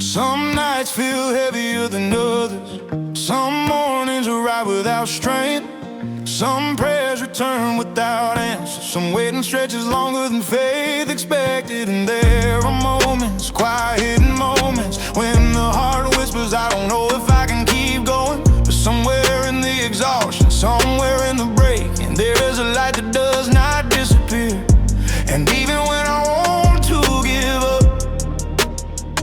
Some nights feel heavier than others. Some mornings arrive without strength. Some prayers return without answers. Some waiting stretches longer than faith expected. And there are moments, quiet moments, when the heart whispers, I don't know if I can keep going. But somewhere in the exhaustion, somewhere in the breaking, there is a light that does not disappear. And even when I want to give up,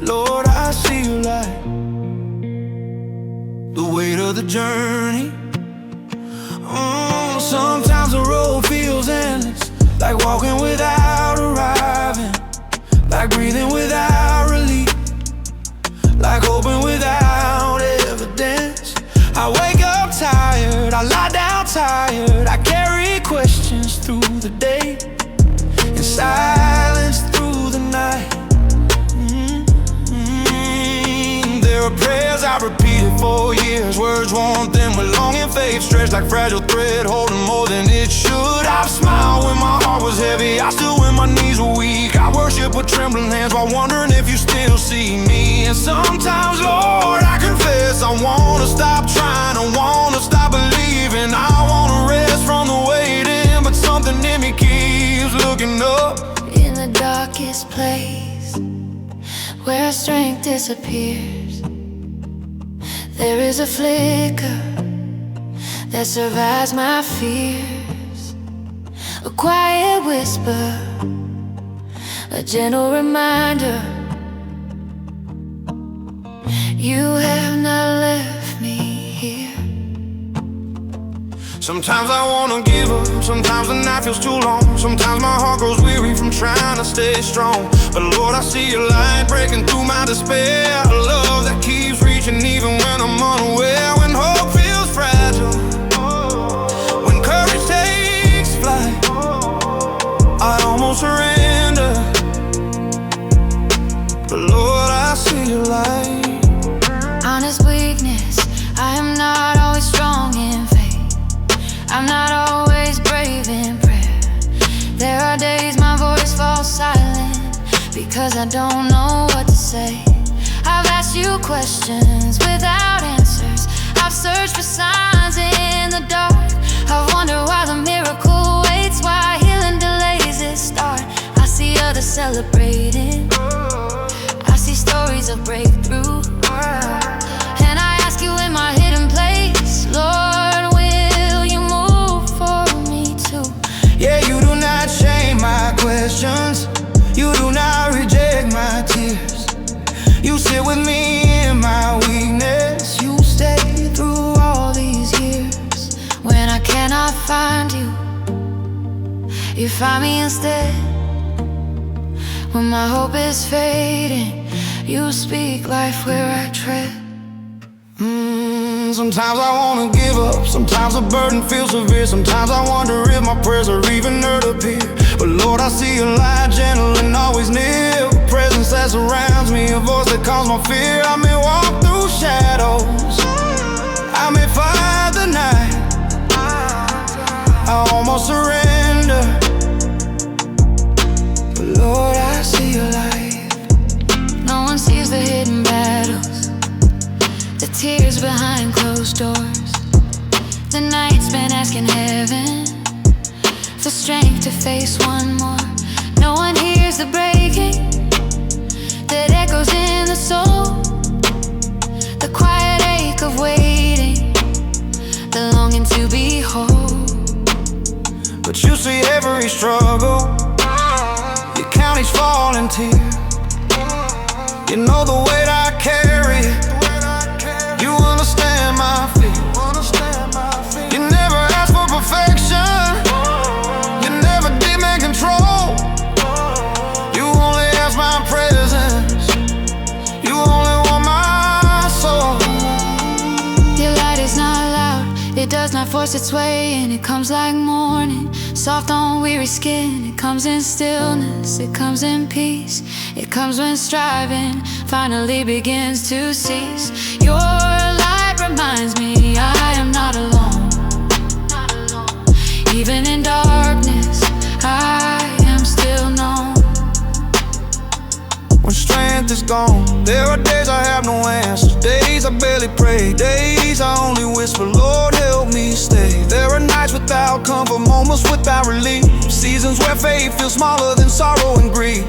Lord, I see your light. The weight of the journey. Sometimes the road feels endless, like walking without arriving, like breathing without relief, like hoping without evidence. I wake up tired, I lie down tired, I carry questions through the day, in silence through the night. There are prayers I repeated for years, words warm thin with longing, faith stretched like fragile thread, holding more than it should. I've smiled when my heart was heavy, I still when my knees were weak. I worship with trembling hands while wondering if you still see me. And sometimes, Lord, I confess, I wanna stop trying, I wanna stop believing, I wanna rest from the waiting, but something in me keeps looking up. In the darkest place, where strength disappears, there is a flicker that survives my fears. A quiet whisper, a gentle reminder, you have not left me here. Sometimes I wanna give up, sometimes the night feels too long, sometimes my heart grows weary from trying to stay strong. But Lord, I see your light breaking through my despair, a love that keeps reaching even when I'm unaware. When hope feels fragile, when courage takes flight, I almost surrender, but Lord, I see your light. Honest weakness, I am not always strong in faith, I'm not always brave in prayer. There are days my voice falls silent, because I don't know what to say. I've asked you questions without answers, I've searched for signs in the dark. I've wondered why the miracle waits, why healing delays its start. I see others celebrating, I see stories of breakthrough, and I ask you in my hidden place, Lord, will you move for me too? Yeah, you do not shame my questions, you do not reject my tears. You sit with me in my weakness, you stay through all these years. When I cannot find you, you find me instead. When my hope is fading, you speak life where I tread. Sometimes I wanna give up, sometimes the burden feels severe, sometimes I wonder if my prayers are even heard up here. But Lord, I see a light gentle and always near, a presence that surrounds me, a voice that calms my fear. I may walk through shadows, I may fight the night, I almost surrender, but Lord, I see your light. No one sees the hidden battles, the tears behind closed doors, the nights spent asking heaven for strength to face one more. No one hears the breaking that echoes in the soul, the quiet ache of waiting, the longing to be whole. But you see every struggle, you count each falling tear, you know the weight I carry, you understand my fear. You never asked for perfection, you never did make control, you only ask my presence, you only want my soul. Your light is not loud, it does not force its way in. It comes like morning, soft on weary skin. It comes in stillness, it comes in peace. It comes when striving finally begins to cease. Your light reminds me I am not alone. Even in darkness, I am still known. When strength is gone, there are days I have no answers. Days I barely pray, days I only whisper, Lord help me stay. There are nights without comfort, moments without relief, seasons where faith feels smaller than sorrow and grief.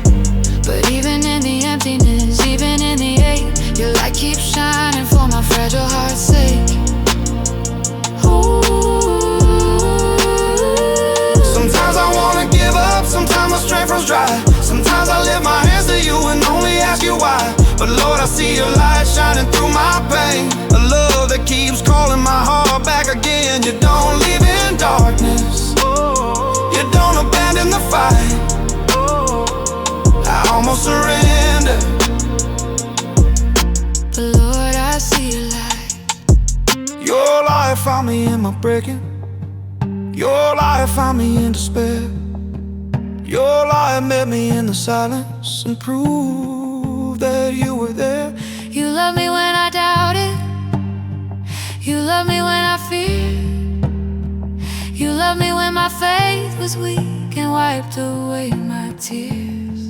But even in the emptiness, even in the ache, your light keeps shining for my fragile heart's sake. Ooh. Sometimes I wanna give up, sometimes my strength runs dry. Sometimes I lift my hands to you and only ask you why. But Lord, I see your light shining through my pain, a love that keeps calling my heart back again. You don't leave in darkness, you don't abandon the fight. I almost surrender, but Lord, I see your light. Your light found me in my breaking, your light found me in despair. Your light met me in the silence and proved that you were there. You love me when I doubted, you love me when I feared, you love me when my faith was weak and wiped away my tears.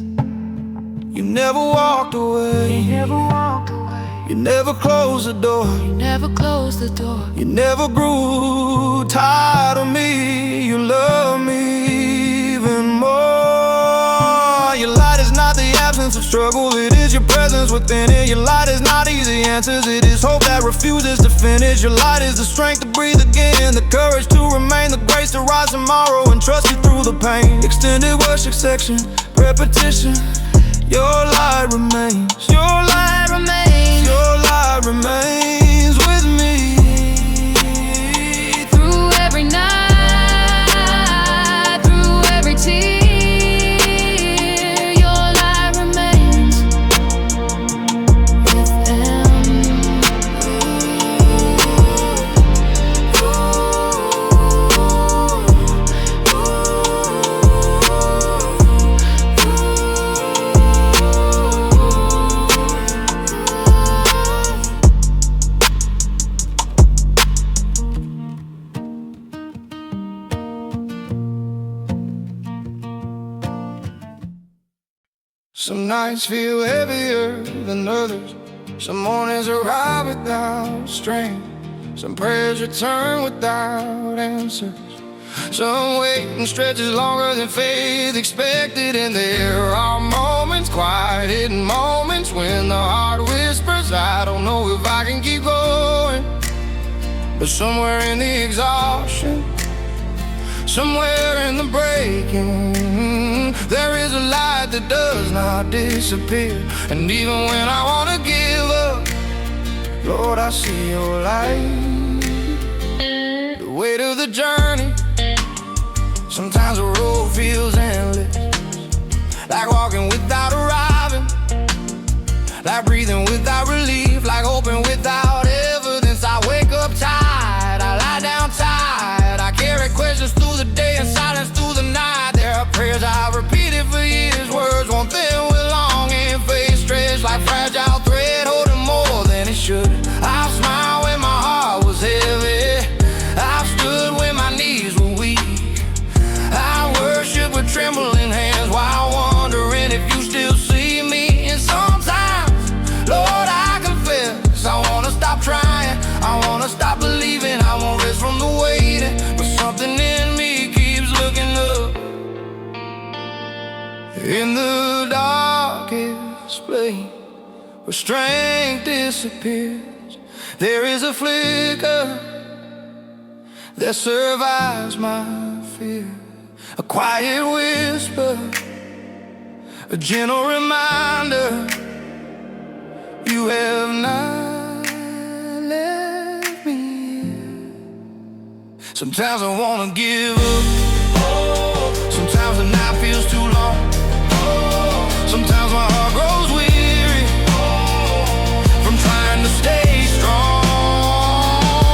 You never walked away, You never walked away, you never closed the door, you never closed the door. you never grew tired of me. You love me even more. Your light is not the absence of struggle, it is your presence within it. Your light is not easy answers, it is hope that refuses to finish. Your light is the strength to breathe again, the courage to remain, the grace to rise tomorrow and trust you through the pain. Extended worship section, repetition. Your light remains, your light remains, your light remains with me Through every night, through every tear, your light remains within me. Some nights feel heavier than others, some mornings arrive without strength, some prayers return without answers, some waiting stretches longer than faith expected. And there are moments, quiet hidden moments, when the heart whispers, I don't know if I can keep going. But somewhere in the exhaustion, somewhere in the breaking, there is a light that does not disappear. And even when I wanna give up, Lord, I see your light. The weight of the journey, sometimes the road feels endless, like walking without arriving, like breathing without relief, like hoping without evidence. I wake up tired, I lie down tired, I carry questions through the day and silence through the night. There are prayers I've repeated for years, words won't thin with longing, face stretched like fragile thread, holding more than it should. I've smiled when my heart was heavy, I've stood when my knees were weak, I worship with trembling hands while wondering if you still see me. And sometimes, Lord, I confess, I wanna stop trying, I wanna stop believing, I won't rest from the waiting, but something in me keeps looking up. In the darkest place where strength disappears, there is a flicker that survives my fear, a quiet whisper, a gentle reminder, you have not left me here. Sometimes I wanna give up, sometimes the night feels too long, sometimes my heart grows weary from trying to stay strong.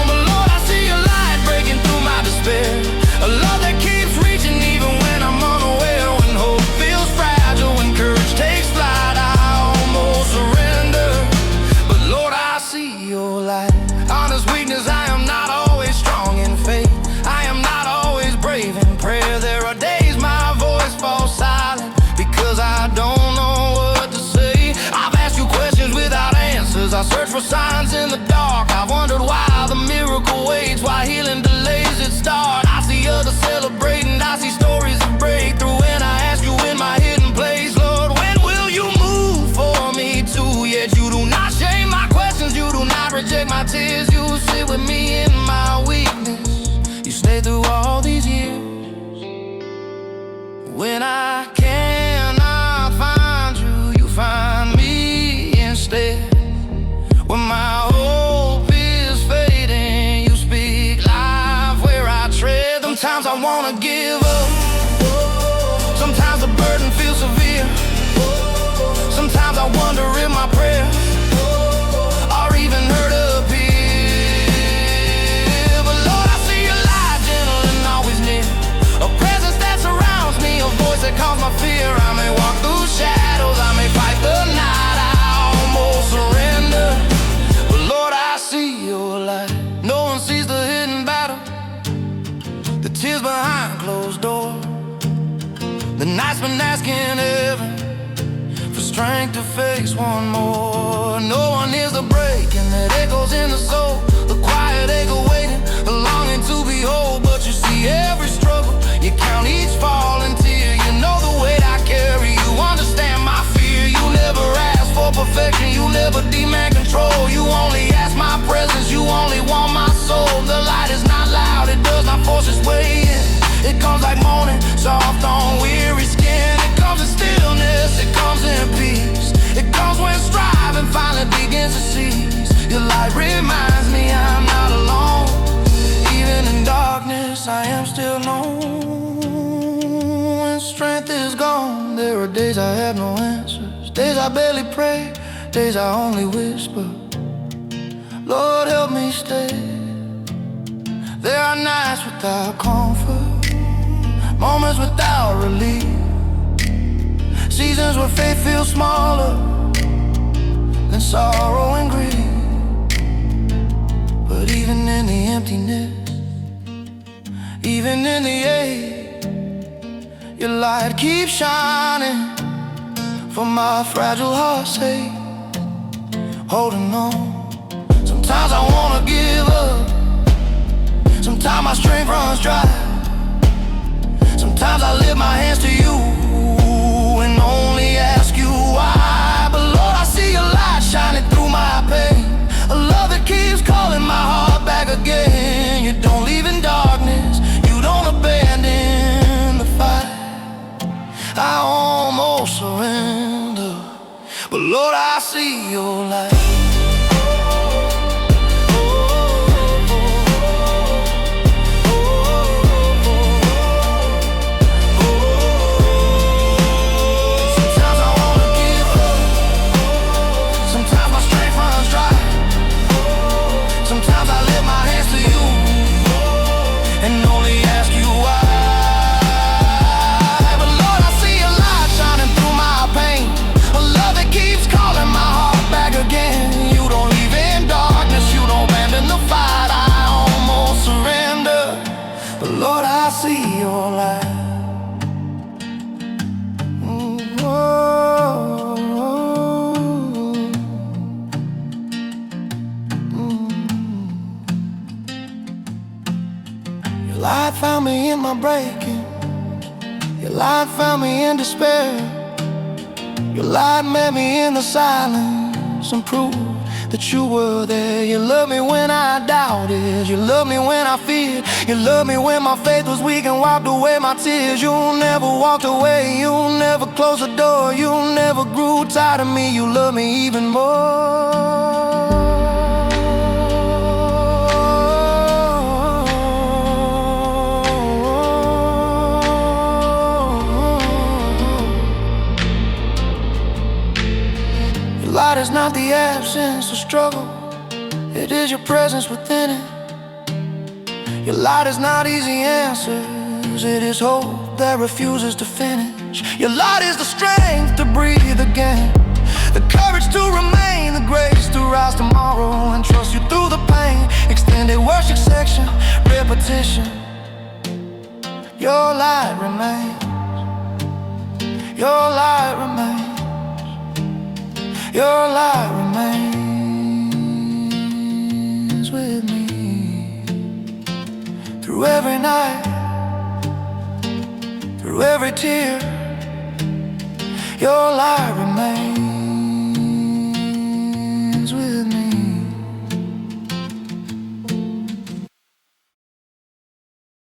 But Lord, I see your light breaking through my despair, a love that keeps reaching even when I'm unaware. When hope feels fragile, when courage takes flight, I almost surrender. But Lord, I see your light. Honest weakness, I am not always strong in faith, I am not always brave in reject my tears, you sit with me in my weakness. You stay through all these years. When I cannot find you, you find me instead. When my hope is fading, you speak life where I tread. Sometimes I wanna give up. Sometimes the burden feels severe. Sometimes I wonder if my prayers are even heard up here. But Lord, I see your light, gentle and always near. A presence that surrounds me, a voice that calms my fear. I may walk through shadows, I may fight the night, I almost surrender. But Lord, I see your light. No one sees the hidden battle, the tears behind closed doors. The night's been asking heaven for strength to face one more. No one hears the breaking that echoes in the soul, the quiet echo waiting, the longing to behold. But you see every struggle, you count each falling tear. You know the weight I carry, you understand my fear. You never ask for perfection, you never demand control. You only ask my presence, you only want my soul. The light is not loud, it does not force its way in. It comes like morning, soft on weary skin. It comes in stillness, it comes in peace. It comes when striving finally begins to cease. Your light reminds me I'm not alone. Even in darkness, I am still known. When strength is gone, there are days I have no answers. Days I barely pray, days I only whisper. Lord, help me stay. There are nights without comfort, moments without relief, seasons where faith feels smaller than sorrow and grief. But even in the emptiness, even in the ache, your light keeps shining for my fragile heart's sake. Holding on. Sometimes I wanna give up, sometimes my strength runs dry. Sometimes I lift my hands to you and only ask you why. But Lord, I see your light shining through my pain, a love that keeps calling my heart back again. You don't leave in darkness, you don't abandon the fight. I almost surrender, but Lord, I see your light. Lord, I see your light. Your light found me in my breaking. Your light found me in despair. Your light met me in the silence and proved that you were there. You loved me when I doubted, you loved me when I feared, you loved me when my faith was weak and wiped away my tears. You never walked away, you never closed the door, you never grew tired of me. You love me even more. Your light is not the absence of struggle, it is your presence within it. Your light is not easy answers, it is hope that refuses to finish. Your light is the strength to breathe again, the courage to remain, the grace to rise tomorrow and trust you through the pain. Extended worship section, repetition. Your light remains, your light remains, your light remains with me. Through every night, through every tear, your light remains.